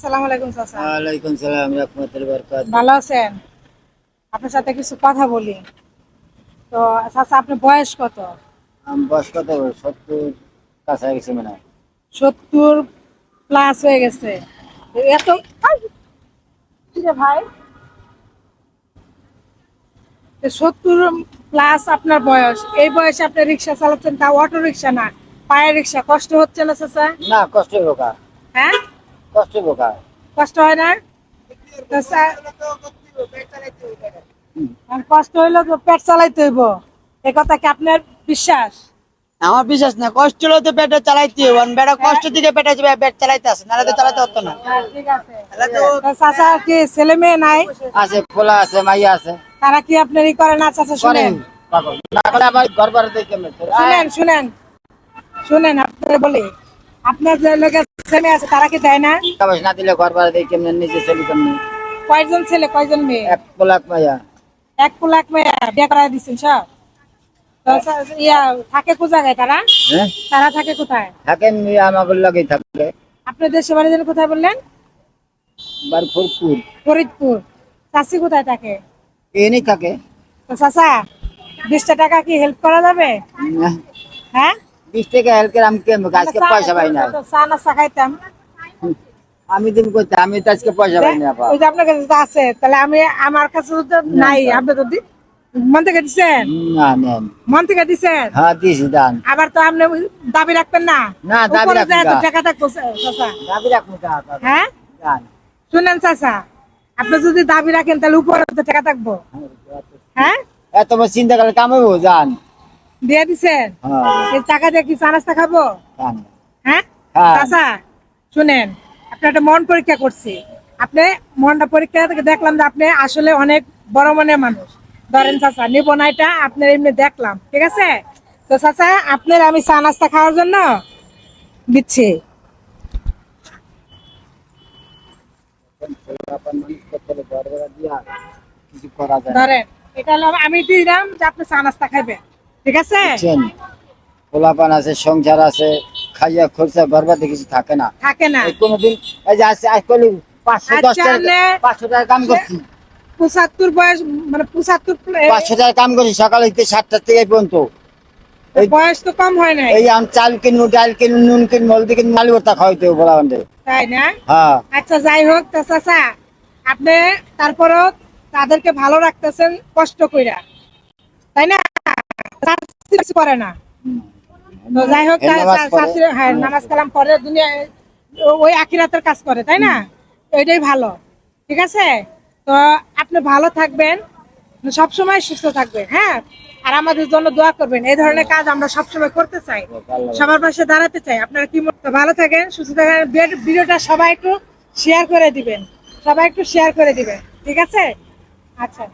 আসসালামু আলাইকুম চাচা। ওয়ালাইকুম সালাম রাহমাতুল্লাহি ওয়া বারাকাতুহু। ভালো আছেন? আপনার সাথে কিছু কথা বলি। তো চাচা আপনার বয়স কত? বয়স কত? 70 কাছাকাছি মনে হয়। 70 প্লাস হয়ে গেছে। এত আই, কি রে ভাই? 70 প্লাস আপনার বয়স। এই বয়সে আপনি রিক্সা চালাচ্ছেন, তাও অটো রিক্সা না, পায়ের রিক্সা। কষ্ট হচ্ছে না চাচা? না, কষ্ট হইব কা? হ্যাঁ, কষ্ট হইব কা? কষ্ট হয় না? তো হুম। কষ্ট হইলে তো পেট চালাইতে হইব, এ কথা কি আপনার বিশ্বাস? আমার বিশ্বাস না, কষ্ট হলে তো পেটে চালাইতে হবে। বেটা কষ্ট থেকে পেটে যাবে, পেট চালাইতে আছে, নাহলে তো চালাইতে হতো না। হ্যাঁ, ঠিক আছে। তো চাচা কি ছেলে মেয়ে নাই? আছে, পোলা আছে, মাইয়া আছে। তারা কি আপনার ই করে না? চাচা করে শুনেন, পাগল না করে আবার ঘর বাড়ি দিয়ে কেমনে চলে? শুনেন, শুনেন, শুনেন, আপনার বলি, আপনার যে লোকের ছেলে আছে তারা কি দেয় না? টাকা না দিলে ঘর বাড়ি দিয়ে কেমনে, নিজে চলি কেমনে? কয়জন ছেলে কয়জন মেয়ে? এক পোলাক মাইয়া। এক লাখ মেয়ে বিয়ে করাই দিচ্ছেন সব? তো ইয়া থাকে কোন জায়গায় তারা? হ্যাঁ, তারা থাকে কোথায়? থাকেন আমাদের লাগেই থাকে। আপনার দেশের বাড়ি যেন কোথায় বললেন? বাড়ি ফরিদপুর। ফরিদপুর। চাষি কোথায় থাকে? এনেই থাকে। তো চাচা 20টা টাকা কি হেল্প করা যাবে? না, হ্যাঁ, 20 টাকা হেল্প আজকে পয়সা পাই না। চা নাস্তা খাইতাম। আমি তুমি কইতে, আমি তো আজকে পয়সা পাই না আপা। ওই যে আপনার কাছে যা আছে, তাহলে আমি আমার কাছে তো নাই। আপনি তো মন থেকে দিচ্ছেন? না, নেন। মন থেকে দিচ্ছেন? হ্যাঁ, দিছি দান। আবার তো আপনি দাবি রাখবেন না। না, দাবি উপরে রাখবো যে এত না। টাকা থাকবো চাচা। দাবি রাখবো কা? হ্যাঁ, দান। শুনেন চাচা, আপনি যদি দাবি রাখেন তাহলে উপরে তো টাকা থাকবো। হ্যাঁ, এত বড় চিন্তা করলে কামাবো জান। দিয়ে দিচ্ছেন? হ্যাঁ, এই টাকা দিয়ে কি চা নাস্তা খাবো? দান। হ্যাঁ হ্যাঁ। চাচা, শুনেন, আপনি একটা মন পরীক্ষা করছি। আপনি মনটা পরীক্ষা থেকে দেখলাম যে আপনি আসলে অনেক বড় মনের মানুষ। ধরেন চাচা, নিব না এটা, আপনার এমনি দেখলাম, ঠিক আছে? তো চাচা, আপনার আমি চা নাস্তা খাওয়ার জন্য দিচ্ছি। কিছু করা যায় না। ধরেন, এটা হলো আমি দিলাম যে আপনি চা নাস্তা খাবেন, ঠিক আছে? বুঝছেন? পোলাপান আছে, সংসার আছে, খাইয়া খরচা বরবাদে কিছু থাকে না। থাকে না। এই কোনোদিন এই যে আজ করলি 510 আচ্ছা, টাকা, আপনি 500 টাকা কাম করছি। 75 বয়স, মানে 75 500 টাকা কাম করছি সকাল হইতে 7টা থেকে এই পর্যন্ত। এই বয়স তো কম হয় নাই, এই আম চাল কিনবো, ডাল কিনবো, নুন কিনবো, হলদি কিনবো, আলু ভর্তা খাওয়াইতে হবে পোলাপান রে। তাই না? হ্যাঁ। আচ্ছা, যাই হোক, তো চাচা, আপনি তারপরও তাদেরকে ভালো রাখতেছেন কষ্ট কইরা, তাই না? চাচি কিছু করে না। তো যাই হোক, এই নামাজ পড়ে। চাচির, হ্যাঁ, নামাজ কালাম পরে দুনিয়ায় ওই আখিরাতের কাজ করে, তাই না? তো এটাই ভালো, ঠিক আছে? তো আপনি ভালো থাকবেন, সবসময় সুস্থ থাকবেন, হ্যাঁ? আর আমাদের জন্য দোয়া করবেন। এই ধরনের কাজ আমরা সবসময় করতে চাই, সবার পাশে দাঁড়াতে চাই। আপনারা কি ভালো থাকেন, সুস্থ থাকেন। ভিডিওটা সবাই একটু শেয়ার করে দিবেন, সবাই একটু শেয়ার করে দিবেন, ঠিক আছে? আচ্ছা।